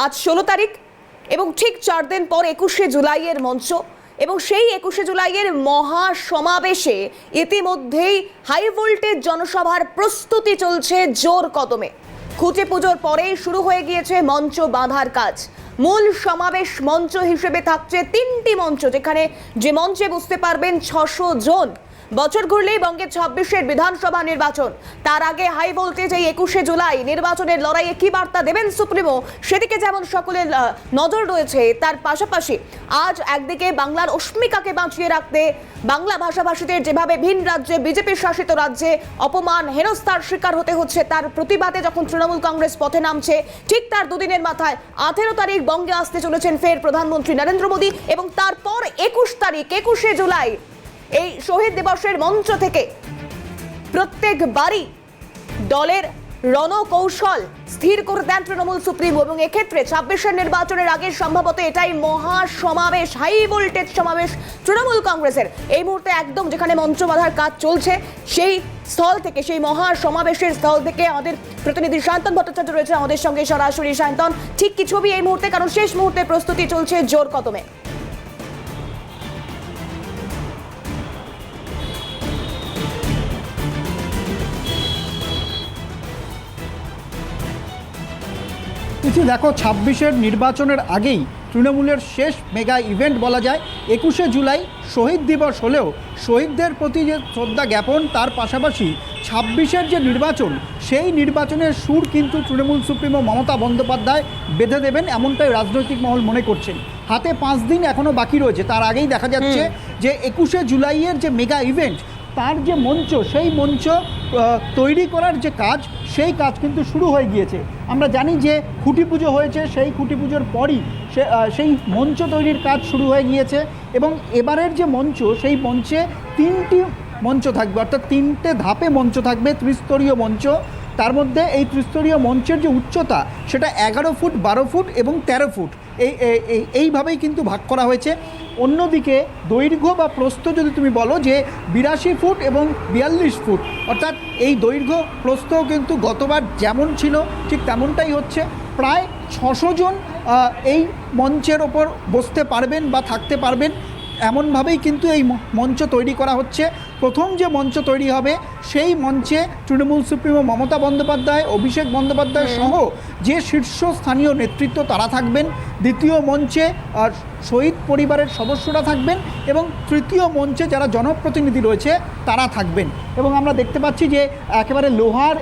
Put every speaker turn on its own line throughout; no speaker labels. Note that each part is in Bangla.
আজ 16 তারিখ এবং ঠিক 4 দিন পর 21শে জুলাইয়ের মঞ্চ এবং সেই 21শে জুলাইয়ের মহা সমাবেশে ইতিমধ্যেই হাই ভোল্টেজ জনসভার প্রস্তুতি চলছে জোর কদমে। খুঁটি পুজোর পরেই শুরু হয়ে গিয়েছে মঞ্চ বাঁধার কাজ। মূল সমাবেশ মঞ্চ হিসেবে থাকছে 3টি মঞ্চ, যেখানে যে মঞ্চে বুঝতে পারবেন 600 জন। বছর ঘুরলেই বঙ্গের 26এর বিধানসভা নির্বাচন, তার আগে হাই ভোল্টেজ এই 21শে জুলাই নির্বাচনের লড়াইয়ে কি বার্তা দেবেন সুপ্রিমো, সেদিকে যেমন সকলের নজর রয়েছে, তার পাশাপাশি আজ একদিকে বাংলার অস্মিকাকে বাঁচিয়ে রাখতে বাংলা ভাষাভাষীদের যেভাবে ভিন রাজ্যে বিজেপি শাসিত রাজ্যে অপমান হেনস্থার শিকার হতে হচ্ছে, তার প্রতিবাদে যখন তৃণমূল কংগ্রেস পথে নামছে, ঠিক তার দুদিনের মাথায় 18 তারিখ বঙ্গে আসতে চলেছেন ফের প্রধানমন্ত্রী নরেন্দ্র মোদী এবং তারপর 21 তারিখ 21শে জুলাই এই শহীদ দিবসের মঞ্চ থেকে প্রত্যেক বাড়ি দলের রণকৌশল স্থির করে দেন তৃণমূল সুপ্রিমো এবং এক্ষেত্রে 26এর নির্বাচনের আগে সম্ভবত এটাই মহা সমাবেশ, হাই ভোল্টেজ সমাবেশ তৃণমূল কংগ্রেসের। এই মুহূর্তে একদম যেখানে মঞ্চ বাঁধার কাজ চলছে সেই স্থল থেকে, সেই মহা সমাবেশের স্থল থেকে আমাদের প্রতিনিধি সায়ন্তন ভট্টাচার্য রয়েছে আমাদের সঙ্গে সরাসরি। সায়ন্তন, ঠিক কি ছবি এই মুহূর্তে, কারণ শেষ মুহূর্তে প্রস্তুতি চলছে জোর কদমে?
কিছু দেখো, 26এর নির্বাচনের আগেই তৃণমূলের শেষ মেগা ইভেন্ট বলা যায় 21শে জুলাই শহীদ দিবস হলেও শহীদদের প্রতি যে শ্রদ্ধা জ্ঞাপন, তার পাশাপাশি 26এর যে নির্বাচন, সেই নির্বাচনের সুর কিন্তু তৃণমূল সুপ্রিমো মমতা বন্দ্যোপাধ্যায় বেঁধে দেবেন, এমনটাই রাজনৈতিক মহল মনে করছেন। হাতে 5 দিন এখনও বাকি রয়েছে, তার আগেই দেখা যাচ্ছে যে 21শে জুলাইয়ের যে মেগা ইভেন্ট, তার যে মঞ্চ, সেই মঞ্চ তৈরি করার যে কাজ, সেই কাজ কিন্তু শুরু হয়ে গিয়েছে। আমরা জানি যে খুঁটি পুজো হয়েছে, সেই খুঁটি পুজোর পরই সেই মঞ্চ তৈরির কাজ শুরু হয়ে গিয়েছে এবং এবারের যে মঞ্চ, সেই মঞ্চে 3টি মঞ্চ থাকবে, অর্থাৎ 3টে ধাপে মঞ্চ থাকবে, ত্রিস্তরীয় মঞ্চ। তার মধ্যে এই ত্রিস্তরীয় মঞ্চের যে উচ্চতা, সেটা 11 ফুট, 12 ফুট এবং 13 ফুট এইভাবেই কিন্তু ভাগ করা হয়েছে। অন্যদিকে দৈর্ঘ্য বা প্রস্থ যদি তুমি বলো যে 82 ফুট এবং 42 ফুট, অর্থাৎ এই দৈর্ঘ্য প্রস্থও কিন্তু গতবার যেমন ছিল ঠিক তেমনটাই হচ্ছে। প্রায় 600 জন এই মঞ্চের ওপর বসতে পারবেন বা থাকতে পারবেন, এমনভাবেই কিন্তু এই মঞ্চ তৈরি করা হচ্ছে। প্রথম যে মঞ্চ তৈরি হবে, সেই মঞ্চে তৃণমূল সুপ্রিমো মমতা বন্দ্যোপাধ্যায়, অভিষেক বন্দ্যোপাধ্যায় সহ যে শীর্ষস্থানীয় নেতৃত্ব তারা থাকবেন। দ্বিতীয় মঞ্চে শহীদ পরিবারের সদস্যরা থাকবেন এবং তৃতীয় মঞ্চে যারা জনপ্রতিনিধি রয়েছে তারা থাকবেন। এবং আমরা দেখতে পাচ্ছি যে একেবারে লোহার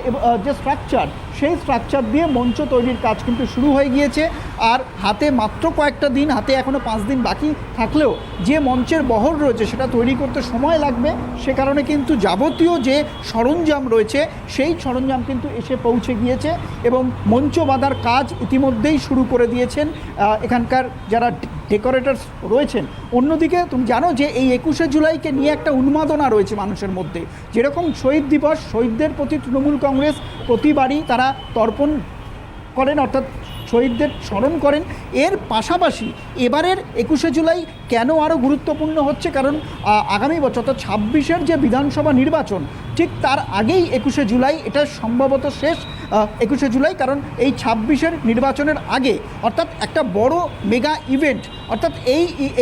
যে স্ট্রাকচার, সেই স্ট্রাকচার দিয়ে মঞ্চ তৈরির কাজ কিন্তু শুরু হয়ে গিয়েছে। আর হাতে মাত্র কয়েকটা দিন, হাতে এখনও 5 দিন বাকি থাকলেও যে মঞ্চের বহর রয়েছে সেটা তৈরি করতে সময় লাগবে, সে কারণে কিন্তু যাবতীয় যে সরঞ্জাম রয়েছে সেই সরঞ্জাম কিন্তু এসে পৌঁছে গিয়েছে এবং মঞ্চ বাঁধার কাজ ইতিমধ্যেই শুরু করে দিয়েছেন এখানকার যারা ডেকোরেটরস রয়েছেন। অন্যদিকে তুমি জানো যে এই 21শে জুলাইকে নিয়ে একটা উন্মাদনা রয়েছে মানুষের মধ্যে। যেরকম শহীদ দিবস, শহীদদের প্রতি তৃণমূল কংগ্রেস প্রতিবারই তারা তর্পণ করেন, অর্থাৎ শহীদদের স্মরণ করেন। এর পাশাপাশি এবারের 21শে জুলাই কেন আরও গুরুত্বপূর্ণ হচ্ছে, কারণ আগামী বছর অর্থাৎ 26এর যে বিধানসভা নির্বাচন, ঠিক তার আগেই 21শে জুলাই, এটা সম্ভবত শেষ 21শে জুলাই, কারণ এই 26এর নির্বাচনের আগে অর্থাৎ একটা বড় মেগা ইভেন্ট, অর্থাৎ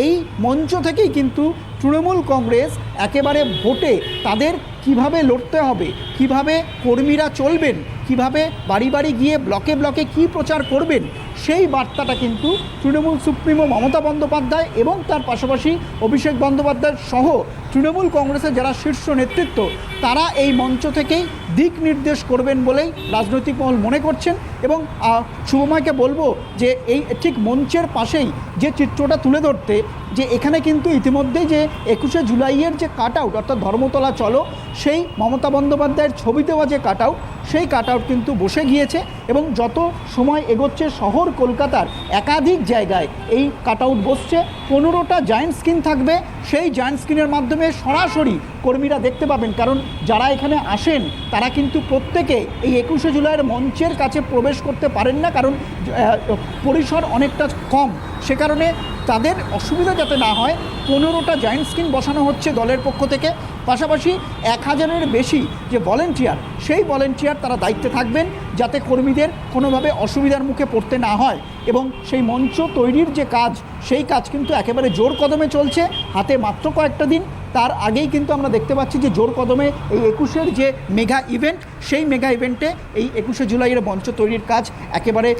এই মঞ্চ থেকেই কিন্তু তৃণমূল কংগ্রেস একেবারে ভোটে তাদের কিভাবে লড়তে হবে, কিভাবে কর্মীরা চলবেন, কিভাবে বাড়ি বাড়ি গিয়ে ব্লকে ব্লকে কি প্রচার করবেন, সেই বার্তাটা কিন্তু তৃণমূল সুপ্রিমো মমতা বন্দ্যোপাধ্যায় এবং তার পাশাপাশি অভিষেক বন্দ্যোপাধ্যায় সহ তৃণমূল কংগ্রেসের যারা শীর্ষ নেতৃত্ব, তারা এই মঞ্চ থেকেই দিক নির্দেশ করবেন বলেই রাজনৈতিক মহল মনে করছেন। এবং শুভময়কে বলবো যে এই ঠিক মঞ্চের পাশেই যে চিত্রটা তুলে ধরতে, যে এখানে কিন্তু ইতিমধ্যেই যে 21শে জুলাইয়ের যে কাট আউট, অর্থাৎ ধর্মতলা চলো, সেই মমতা বন্দ্যোপাধ্যায়ের ছবি দেওয়া যে কাট আউট, সেই কাট আউট কিন্তু বসে গিয়েছে এবং যত সময় এগোচ্ছে শহর কলকাতার একাধিক জায়গায় এই কাট আউট বসছে। 15টা জায়েন্ট স্ক্রিন থাকবে, সেই জায়েন্ট স্ক্রিনের মাধ্যমে সরাসরি কর্মীরা দেখতে পাবেন, কারণ যারা এখানে আসেন তারা কিন্তু প্রত্যেকে এই 21শে জুলাইয়ের মঞ্চের কাছে প্রবেশ করতে পারেন না, কারণ পরিসর অনেকটা কম, সে কারণে তাদের অসুবিধা যাতে না হয় 15টা জায়েন্ট স্ক্রিন বসানো হচ্ছে দলের পক্ষ থেকে। পাশাপাশি 1000-এর বেশি যে ভলেন্টিয়ার, সেই ভলেন্টিয়ার তারা দায়িত্বে থাকবেন যাতে কর্মীদের কোনোভাবে অসুবিধার মুখে পড়তে না হয়। এবং সেই মঞ্চ তৈরির যে কাজ, সেই কাজ কিন্তু একেবারে জোর কদমে চলছে। হাতে মাত্র কয়েকটা দিন, তার আগেই কিন্তু আমরা দেখতে পাচ্ছি যে জোর কদমে এই 21-এর যে মেগা ইভেন্ট, সেই মেগা ইভেন্টে এই 21শে জুলাইয়ের মঞ্চ তৈরির কাজ একেবারে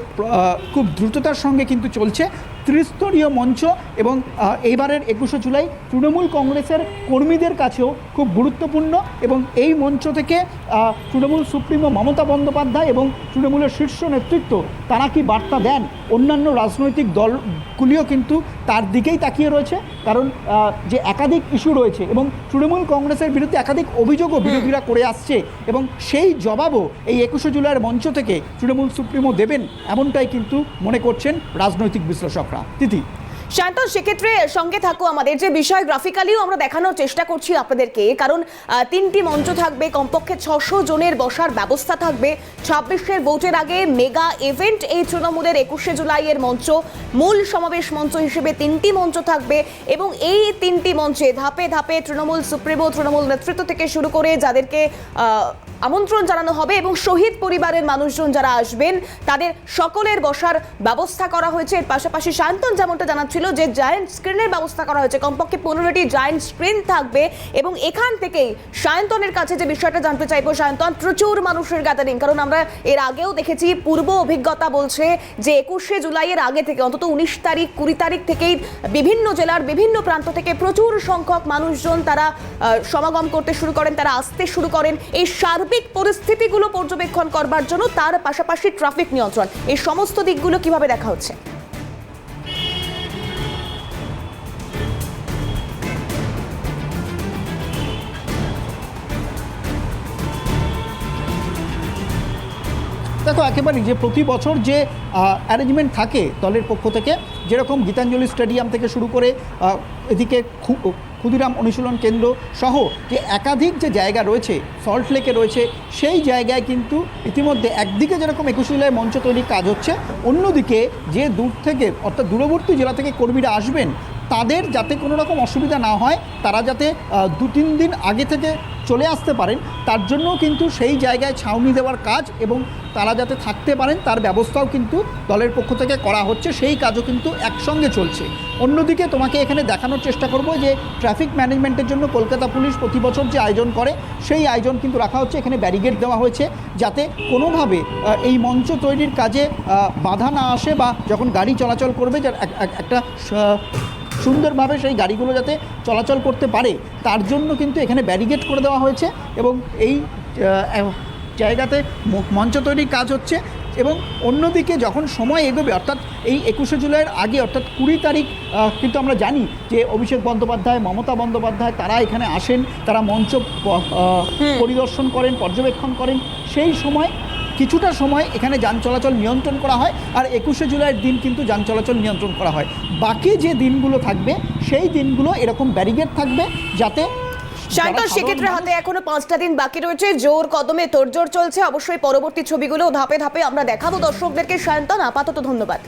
খুব দ্রুততার সঙ্গে কিন্তু চলছে। ত্রিস্তরীয় মঞ্চ এবং এইবারের 21শে জুলাই তৃণমূল কংগ্রেসের কর্মীদের কাছেও খুব গুরুত্বপূর্ণ এবং এই মঞ্চ থেকে তৃণমূল সুপ্রিমো মমতা বন্দ্যোপাধ্যায় এবং তৃণমূলের শীর্ষ নেতৃত্ব তারা কি বার্তা দেন, অন্যান্য রাজনৈতিক দলগুলিও কিন্তু তার দিকেই তাকিয়ে রয়েছে। কারণ যে একাধিক ইস্যু রয়েছে এবং তৃণমূল কংগ্রেসের বিরুদ্ধে একাধিক অভিযোগও বিরোধীরা করে আসছে এবং সেই জবাবও এই 21শে জুলাইয়ের মঞ্চ থেকে তৃণমূল সুপ্রিমো দেবেন, এমনটাই কিন্তু মনে করছেন রাজনৈতিক বিশ্লেষকরা। তিথি,
শান্তন, সেক্ষেত্রে সঙ্গে থাকো আমাদের, যে বিষয় গ্রাফিক্যালিও আমরা দেখানোর চেষ্টা করছি আপনাদেরকে, কারণ 3টি মঞ্চ থাকবে, কমপক্ষে 600 জনের বসার ব্যবস্থা থাকবে। 26-এর ভোটের আগে মেগা ইভেন্ট এই তৃণমূলের 21শে জুলাইয়ের মঞ্চ, মূল সমাবেশ মঞ্চ হিসেবে 3টি মঞ্চ থাকবে এবং এই 3টি মঞ্চে ধাপে ধাপে তৃণমূল সুপ্রিমো, তৃণমূল নেতৃত্ব থেকে শুরু করে যাদেরকে আমন্ত্রণ জানানো হবে এবং শহীদ পরিবারের মানুষজন যারা আসবেন তাদের সকলের বসার ব্যবস্থা করা হয়েছে। এর পাশাপাশি সায়ন্তন যেমনটা জানাচ্ছিল যে জায়ান্ট স্ক্রিনের ব্যবস্থা করা হয়েছে, কমপক্ষে 15টি জায়ান্ট স্ক্রিন থাকবে এবং এখান থেকেই সায়ন্তনের কাছে যে বিষয়টা জানতে চাইবো, সায়ন্তন, প্রচুর মানুষের গ্যাদারিং, কারণ আমরা এর আগেও দেখেছি, পূর্ব অভিজ্ঞতা বলছে যে 21শে জুলাইয়ের আগে থেকে অন্তত 19 তারিখ 20 তারিখ থেকেই বিভিন্ন জেলার বিভিন্ন প্রান্ত থেকে প্রচুর সংখ্যক মানুষজন তারা সমাগম করতে শুরু করেন, তারা আসতে শুরু করেন এই সার্বিক পরিস্থিতিগুলো পর্যবেক্ষণ করবার জন্য, তার পাশাপাশি ট্রাফিক নিয়ন্ত্রণ, এই সমস্ত দিকগুলো কিভাবে দেখা হচ্ছে?
দেখো, একেবারেই যে প্রতি বছর যে অ্যারেঞ্জমেন্ট থাকে দলের পক্ষ থেকে, যেরকম গীতাঞ্জলি স্টেডিয়াম থেকে শুরু করে এদিকে ক্ষুদিরাম অনুশীলন কেন্দ্র সহ যে একাধিক যে জায়গা রয়েছে, সল্ট লেকে রয়েছে, সেই জায়গায় কিন্তু ইতিমধ্যে একদিকে যেরকম 21শে জুলাই মঞ্চ তৈরির কাজ হচ্ছে, অন্যদিকে যে দূর থেকে অর্থাৎ দূরবর্তী জেলা থেকে কর্মীরা আসবেন তাদের যাতে কোনো রকম অসুবিধা না হয়, তারা যাতে 2-3 দিন আগে থেকে চলে আসতে পারেন, তার জন্য কিন্তু সেই জায়গায় ছাউনি দেওয়ার কাজ এবং তারা যাতে থাকতে পারেন তার ব্যবস্থাও কিন্তু দলের পক্ষ থেকে করা হচ্ছে, সেই কাজও কিন্তু একসঙ্গে চলছে। অন্যদিকে তোমাকে এখানে দেখানোর চেষ্টা করব যে ট্রাফিক ম্যানেজমেন্টের জন্য কলকাতা পুলিশ প্রতি বছর যে আয়োজন করে, সেই আয়োজন কিন্তু রাখা হচ্ছে। এখানে ব্যারিকেড দেওয়া হয়েছে যাতে কোনোভাবে এই মঞ্চ তৈরির কাজে বাধা না আসে বা যখন গাড়ি চলাচল করবে যার একটা সুন্দরভাবে সেই গাড়িগুলো যাতে চলাচল করতে পারে, তার জন্য কিন্তু এখানে ব্যারিকেড করে দেওয়া হয়েছে এবং এই জায়গাতে মঞ্চ তৈরির কাজ হচ্ছে। এবং অন্যদিকে যখন সময় এগোবে, অর্থাৎ এই 21শে জুলাইয়ের আগে অর্থাৎ 20 তারিখ, কিন্তু আমরা জানি যে অভিষেক বন্দ্যোপাধ্যায়, মমতা বন্দ্যোপাধ্যায় তারা এখানে আসেন, তারা মঞ্চ পরিদর্শন করেন, পর্যবেক্ষণ করেন, সেই সময় কিছুটা সময় এখানে যান চলাচল নিয়ন্ত্রণ করা হয়, আর 21শে জুলাইয়ের দিন কিন্তু যান চলাচল নিয়ন্ত্রণ করা হয়। বাকি যে দিনগুলো থাকবে সেই দিনগুলো এরকম ব্যারিকেড থাকবে যাতে।
শান্তন, সেক্ষেত্রে হাতে এখনো 5টা দিন বাকি রয়েছে, জোর কদমে তোড়জোড় চলছে। অবশ্যই পরবর্তী ছবিগুলো ধাপে ধাপে আমরা দেখাবো দর্শকদেরকে। শান্তন, আপাতত ধন্যবাদ।